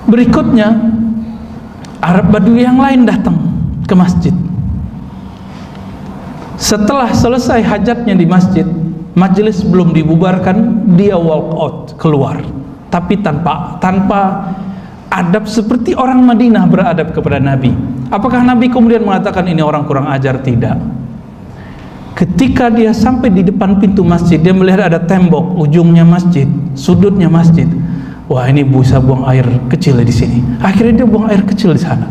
Berikutnya Arab Badui yang lain datang ke masjid. Setelah selesai hajatnya di masjid, majelis belum dibubarkan, dia walk out, keluar. Tapi tanpa adab seperti orang Madinah beradab kepada Nabi. Apakah Nabi kemudian mengatakan ini orang kurang ajar? Tidak. Ketika dia sampai di depan pintu masjid, dia melihat ada tembok, ujungnya masjid, sudutnya masjid. Wah, ini bisa buang air kecil di sini. Akhirnya dia buang air kecil di sana.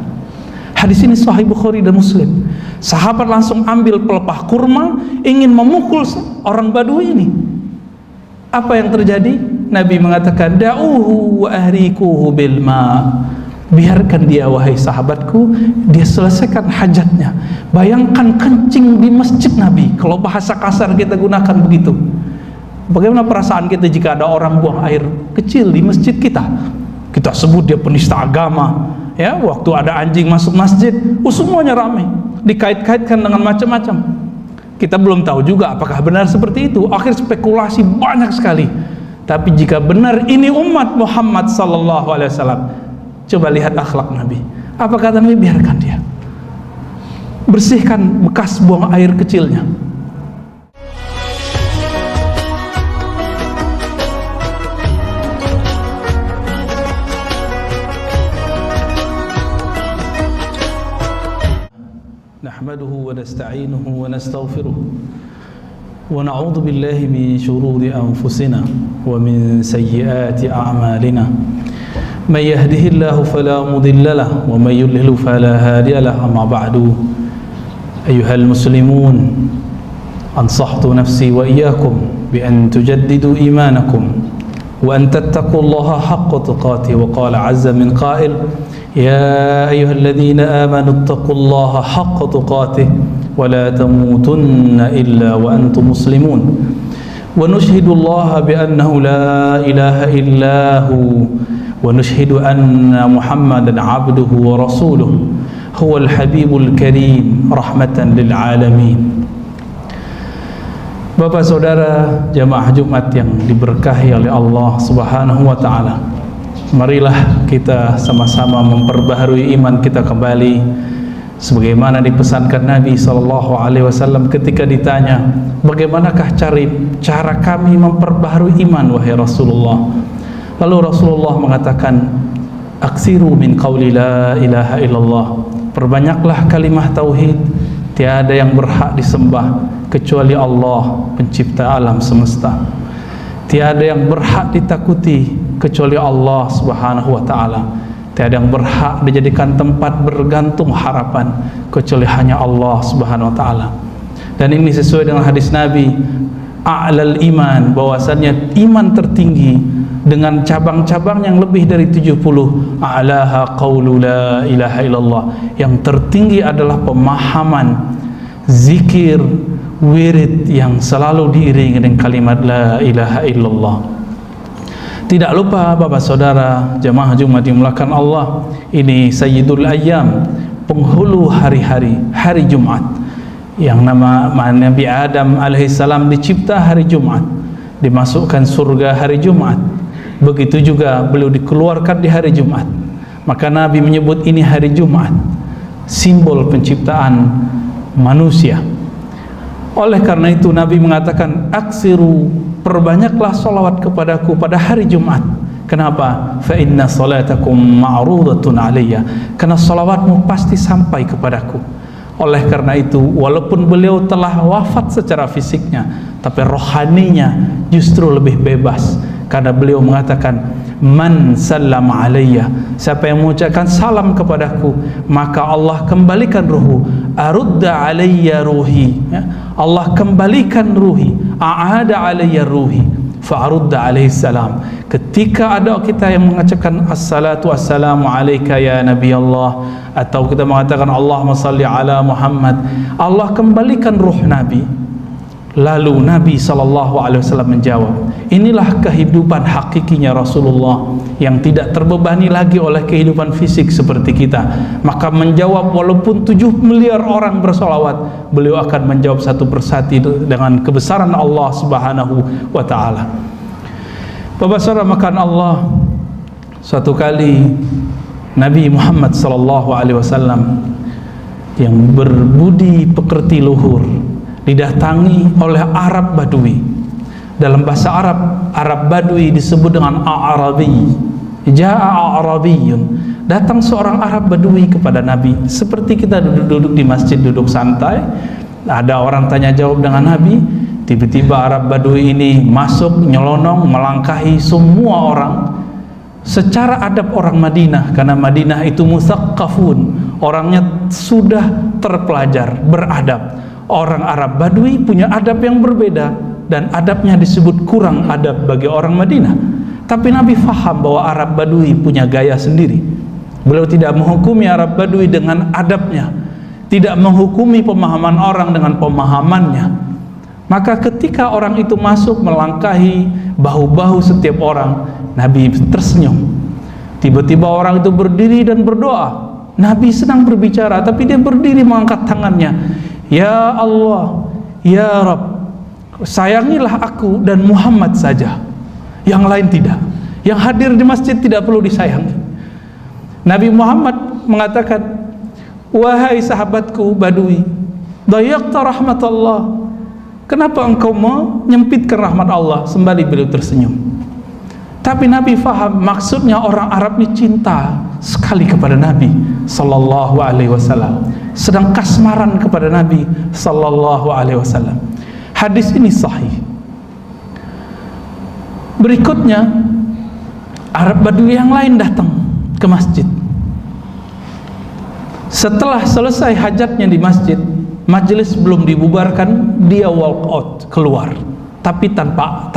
Hadis ini Sahih Bukhari dan Muslim. Sahabat langsung ambil pelepah kurma, ingin memukul orang Badui ini. Apa yang terjadi? Nabi mengatakan, da'uhu wa ahrikuhu bil ma. Biarkan dia, wahai sahabatku, dia selesaikan hajatnya. Bayangkan kencing di masjid Nabi. Kalau bahasa kasar kita gunakan begitu. Bagaimana perasaan kita jika ada orang buang air kecil di masjid kita? Kita sebut dia penista agama. Ya, waktu ada anjing masuk masjid, semuanya ramai, dikait-kaitkan dengan macam-macam. Kita belum tahu juga apakah benar seperti itu. Akhir spekulasi banyak sekali. Tapi jika benar ini umat Muhammad sallallahu alaihi wasallam, coba lihat akhlak Nabi. Apa kata Nabi? Biarkan dia, bersihkan bekas buang air kecilnya. Nahmaduhu wa nasta'inuhu wa nastaghfiruh wa na'udzu billahi min shururi anfusina wa min sayyiati a'malina. May yahdihillahu fala mudilla lahu wa may yudlil fala hadiya lahu. Amma ba'du. Ayyuhal muslimun, ansahtu nafsi wa iyyakum bi an tujaddidu imanakum wa an tattaqullaha haqqa tuqatih. Wa qala 'azza min qa'il, يا أيها الذين آمنوا اتقوا الله حق تقاته ولا تموتن إلا وأنتم مسلمون ونشهد الله بأنه لا إله إلا هو ونشهد أن محمدا عبده ورسوله هو الحبيب الكريم رحمة للعالمين. Bapak saudara jamaah Jumat yang diberkahi oleh Allah Subhanahu wa taala, marilah kita sama-sama memperbaharui iman kita kembali sebagaimana dipesankan Nabi SAW ketika ditanya, bagaimanakah cara kami memperbaharui iman wahai Rasulullah? Lalu Rasulullah mengatakan, aksiru min qawli la ilaha illallah. Perbanyaklah kalimah tauhid, tiada yang berhak disembah kecuali Allah pencipta alam semesta. Tiada yang berhak ditakuti kecuali Allah Subhanahu wa taala. Tiada yang berhak dijadikan tempat bergantung harapan kecuali hanya Allah Subhanahu wa taala. Dan ini sesuai dengan hadis Nabi, a'lal iman, bahwasannya iman tertinggi dengan cabang-cabang yang lebih dari 70. A'laha qaulu la ilaha illallah. Yang tertinggi adalah pemahaman zikir wirid yang selalu diiringi dengan kalimat la ilaha illallah. Tidak lupa Bapak Saudara jamaah Jumat dimulakan Allah, ini Sayyidul Ayyam, penghulu hari-hari, hari Jumat, yang nama Nabi Adam alaihissalam dicipta hari Jumat, dimasukkan surga hari Jumat. Begitu juga beliau dikeluarkan di hari Jumat. Maka Nabi menyebut ini hari Jumat, simbol penciptaan manusia. Oleh karena itu Nabi mengatakan, aksiru, perbanyaklah salawat kepadaku pada hari Jumat. Kenapa? Fa inna salatakum ma'rudatun alayya, karena salawatmu pasti sampai kepadaku. Oleh karena itu, walaupun beliau telah wafat secara fisiknya, tapi rohaninya justru lebih bebas, karena beliau mengatakan, man sallam alayya, siapa yang mengucapkan salam kepadaku, maka Allah kembalikan ruhu. Arudda alayya ruhi, ya? Allah kembalikan ruhi. A'ada alayya ruhi fa'arudda alaihi salam. Ketika ada kita yang mengucapkan assalatu wassalamu alaika ya Nabi Allah, atau kita mengatakan Allahumma salli ala Muhammad, Allah kembalikan ruh Nabi. Lalu Nabi SAW menjawab, inilah kehidupan hakikinya Rasulullah yang tidak terbebani lagi oleh kehidupan fisik seperti kita. Maka menjawab, walaupun 7 miliar orang bersolawat, beliau akan menjawab satu persatu dengan kebesaran Allah Subhanahu wa ta'ala. Bapak saudara makan Allah, suatu kali Nabi Muhammad sallallahu alaihi wasallam yang berbudi pekerti luhur didatangi oleh Arab Badui. Dalam bahasa Arab Badui disebut dengan A'rabi. Ja'a A'rabiyun, datang seorang Arab Badui kepada Nabi, seperti kita duduk-duduk di masjid, duduk santai, ada orang tanya jawab dengan Nabi. Tiba-tiba Arab Badui ini masuk, nyelonong, melangkahi semua orang secara adab orang Madinah, karena Madinah itu musaqqafun, orangnya sudah terpelajar, beradab. Orang Arab Badui punya adab yang berbeda, dan adabnya disebut kurang adab bagi orang Madinah. Tapi Nabi faham bahwa Arab Badui punya gaya sendiri. Beliau tidak menghukumi Arab Badui dengan adabnya, tidak menghukumi pemahaman orang dengan pemahamannya. Maka ketika orang itu masuk melangkahi bahu-bahu setiap orang, Nabi tersenyum. Tiba-tiba orang itu berdiri dan berdoa. Nabi sedang berbicara, tapi dia berdiri mengangkat tangannya. Ya Allah, ya Rabb, sayangilah aku dan Muhammad saja, yang lain tidak. Yang hadir di masjid tidak perlu disayangi. Nabi Muhammad mengatakan, wahai sahabatku Badui, dayaqta rahmatullah, kenapa engkau menyempitkan rahmat Allah? Sembari beliau tersenyum. Tapi Nabi faham maksudnya orang Arab ini cinta sekali kepada Nabi sallallahu alaihi wasallam, sedang kasmaran kepada Nabi sallallahu alaihi wasallam. Hadis ini sahih. Berikutnya Arab Badui yang lain datang ke masjid. Setelah selesai hajatnya di masjid, majelis belum dibubarkan, dia walk out, keluar, tapi tanpa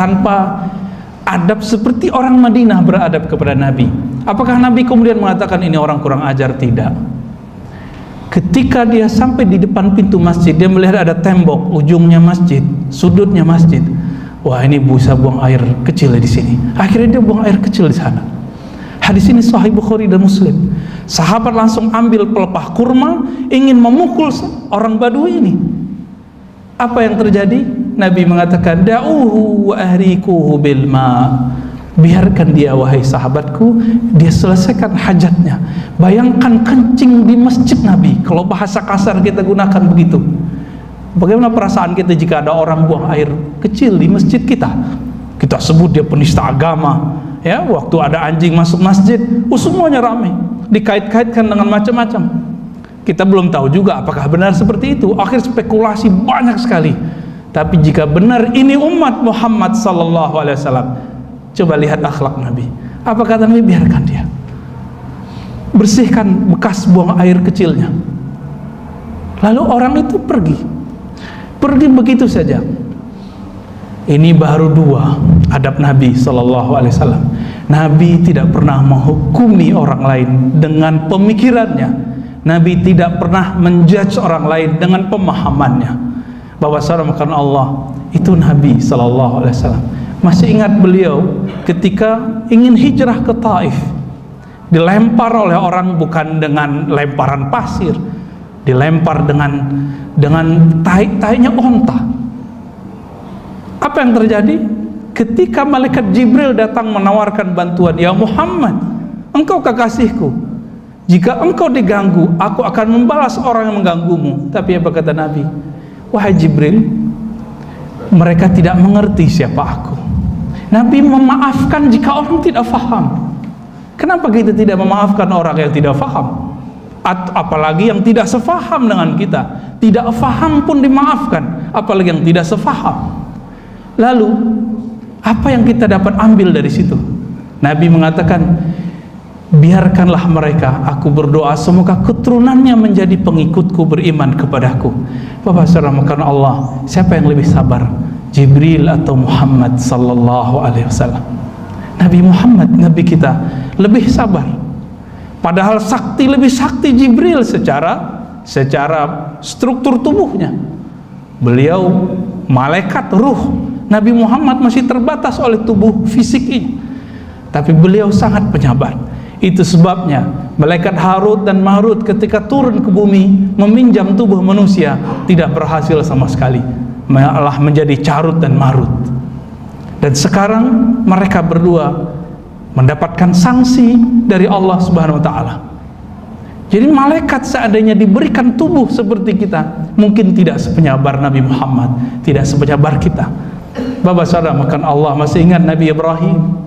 adab seperti orang Madinah beradab kepada Nabi. Apakah Nabi kemudian mengatakan ini orang kurang ajar? Tidak. Ketika dia sampai di depan pintu masjid, dia melihat ada tembok, ujungnya masjid, sudutnya masjid. Wah, ini bisa buang air kecil di sini. Akhirnya dia buang air kecil di sana. Hadis ini Sahih Bukhari dan Muslim. Sahabat langsung ambil pelepah kurma, ingin memukul orang Badui ini. Apa yang terjadi? Nabi mengatakan, da'uhu wa ahrikuhu bil ma. Biarkan dia, wahai sahabatku, dia selesaikan hajatnya. Bayangkan kencing di masjid Nabi. Kalau bahasa kasar kita gunakan begitu. Bagaimana perasaan kita jika ada orang buang air kecil di masjid kita? Kita sebut dia penista agama. Ya, waktu ada anjing masuk masjid, semuanya ramai, dikait-kaitkan dengan macam-macam. Kita belum tahu juga apakah benar seperti itu. Akhir spekulasi banyak sekali. Tapi jika benar ini umat Muhammad sallallahu alaihi wasallam, coba lihat akhlak Nabi. Apa kata Nabi? Biarkan dia, bersihkan bekas buang air kecilnya. Lalu orang itu pergi begitu saja. Ini baru dua adab Nabi sallallahu alaihi wasallam. Nabi tidak pernah menghukumi orang lain dengan pemikirannya. Nabi tidak pernah menjudge orang lain dengan pemahamannya. Bahwasanya karena Allah itu Nabi sallallahu alaihi wasallam. Masih ingat beliau ketika ingin hijrah ke Taif, dilempar oleh orang bukan dengan lemparan pasir, dilempar dengan tai-tainya onta. Apa yang terjadi? Ketika malaikat Jibril datang menawarkan bantuan, ya Muhammad, engkau kekasihku, jika engkau diganggu, aku akan membalas orang yang mengganggumu. Tapi apa kata Nabi? Wahai Jibril, mereka tidak mengerti siapa aku. Nabi memaafkan jika orang tidak faham. Kenapa kita tidak memaafkan orang yang tidak faham? Apalagi yang tidak sefaham dengan kita. Tidak faham pun dimaafkan, apalagi yang tidak sefaham. Lalu apa yang kita dapat ambil dari situ? Nabi mengatakan, biarkanlah mereka, aku berdoa semoga keturunannya menjadi pengikutku, beriman kepadaku. Bapak saudara, karena Allah, siapa yang lebih sabar, Jibril atau Muhammad sallallahu alaihi wasallam? Nabi Muhammad, Nabi kita, lebih sabar. Padahal lebih sakti Jibril secara struktur tubuhnya. Beliau malaikat ruh. Nabi Muhammad masih terbatas oleh tubuh fisik ini. Tapi beliau sangat penyabar. Itu sebabnya malaikat Harut dan Marut ketika turun ke bumi meminjam tubuh manusia tidak berhasil sama sekali, malah menjadi carut dan marut. Dan sekarang mereka berdua mendapatkan sanksi dari Allah Subhanahu wa taala. Jadi malaikat seandainya diberikan tubuh seperti kita, mungkin tidak sepenyabar Nabi Muhammad, tidak sepenyabar kita. Bapak saudara makan Allah, masih ingat Nabi Ibrahim?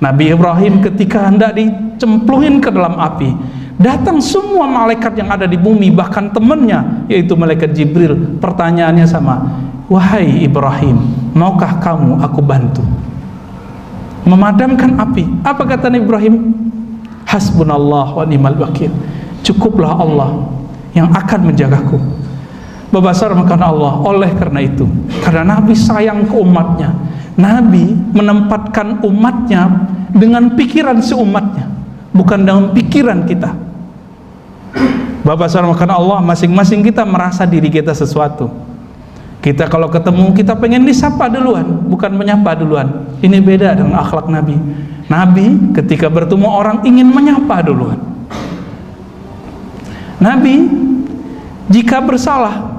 Nabi Ibrahim ketika hendak dicemplungin ke dalam api, datang semua malaikat yang ada di bumi, bahkan temannya yaitu malaikat Jibril. Pertanyaannya sama, wahai Ibrahim, maukah kamu aku bantu memadamkan api? Apa kata Nabi Ibrahim? Hasbunallah wa ni'mal wakil. Cukuplah Allah yang akan menjagaku. Bapak saudara makan Allah, oleh karena itu, karena Nabi sayang ke umatnya, Nabi menempatkan umatnya dengan pikiran seumatnya, bukan dengan pikiran kita. Bapak saudara makan Allah, masing-masing kita merasa diri kita sesuatu. Kita kalau ketemu, kita pengen disapa duluan, bukan menyapa duluan. Ini beda dengan akhlak Nabi. Nabi ketika bertemu orang ingin menyapa duluan. Nabi jika bersalah,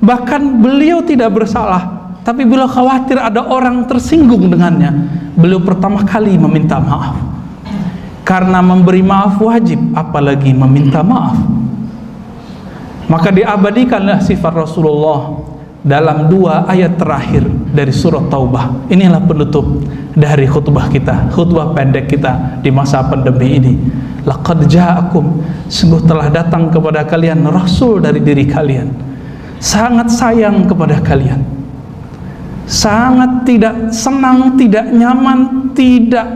bahkan beliau tidak bersalah, tapi beliau khawatir ada orang tersinggung dengannya, beliau pertama kali meminta maaf. Karena memberi maaf wajib, apalagi meminta maaf. Maka diabadikanlah sifat Rasulullah dalam 2 ayat terakhir dari surat Taubah. Inilah penutup dari khutbah kita, khutbah pendek kita di masa pandemi ini. Laqad ja'akum, sungguh telah datang kepada kalian rasul dari diri kalian, sangat sayang kepada kalian, sangat tidak senang, tidak nyaman, tidak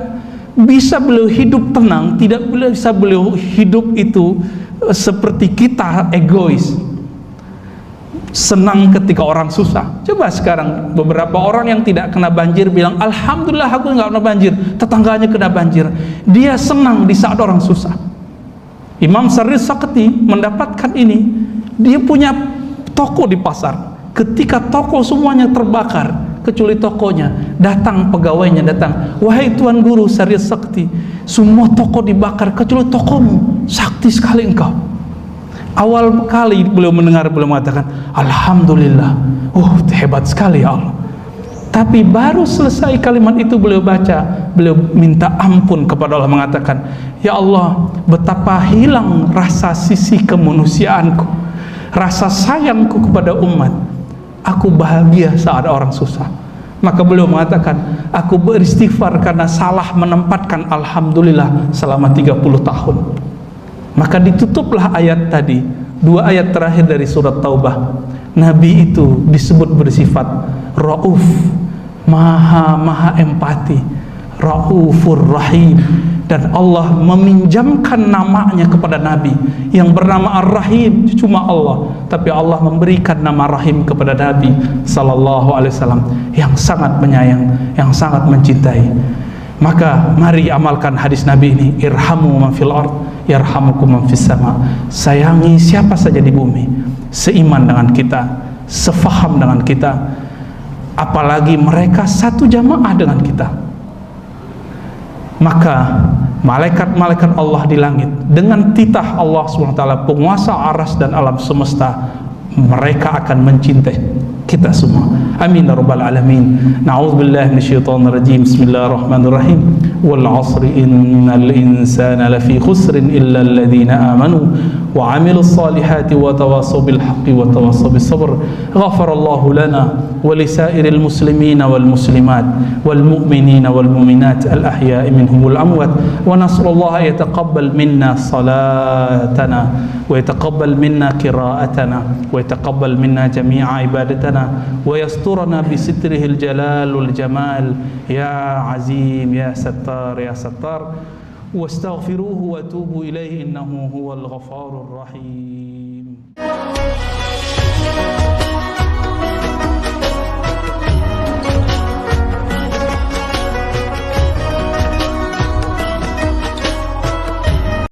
bisa beliau hidup tenang, tidak bisa beliau hidup itu seperti kita egois, senang ketika orang susah. Coba sekarang beberapa orang yang tidak kena banjir bilang, alhamdulillah aku nggak kena banjir, tetangganya kena banjir, dia senang di saat orang susah. Imam Syarif Sakti mendapatkan ini. Dia punya toko di pasar, ketika toko semuanya terbakar kecuali tokonya, datang pegawainya, datang, wahai Tuan Guru Syarif Sakti, semua toko dibakar kecuali tokomu, sakti sekali engkau. Awal kali beliau mendengar, beliau mengatakan alhamdulillah, hebat sekali ya Allah. Tapi baru selesai kalimat itu beliau baca, beliau minta ampun kepada Allah, mengatakan, ya Allah, betapa hilang rasa sisi kemanusiaanku, rasa sayangku kepada umat. Aku bahagia saat orang susah. Maka beliau mengatakan, aku beristighfar karena salah menempatkan alhamdulillah selama 30 tahun. Maka ditutuplah ayat tadi, 2 ayat terakhir dari surat Taubah. Nabi itu disebut bersifat Rauf, maha empati, Raufur Rahim. Dan Allah meminjamkan namanya kepada Nabi yang bernama Ar-Rahim, cuma Allah, tapi Allah memberikan nama Rahim kepada Nabi sallallahu alaihi wasallam yang sangat menyayang, yang sangat mencintai. Maka mari amalkan hadis Nabi ini, irhamu man fil ard yarhamukum man fis sama. Sayangi siapa saja di bumi, seiman dengan kita, sefaham dengan kita, apalagi mereka satu jamaah dengan kita. Maka malaikat-malaikat Allah di langit dengan titah Allah SWT, penguasa aras dan alam semesta, mereka akan mencintai kita semua. Amin ya rabbal alamin. Na'udzubillahi minasyaitonir rajim. Bismillahirrahmanirrahim. Wal 'asri innal insana lafi khusrin illa alladhina amanu wa 'amilus solihati wa tawassaw bil haqqi wa tawassaw bis sabr. Ghafarallahu lana wa lisairil muslimina wal muslimat wal mu'minina wal mu'minat al ahya'i minhum wal amwat wa nas'alullaha yataqabbal minna salatana wa yataqabbal minna qira'atana wa yataqabbal minna jami'a ibadatana wa yasturana bi sitrihil jalal wal jamal ya azim ya sattar ya sattar wastaghfiruhu wa tubu ilaihi innahu huwal ghafurur rahim.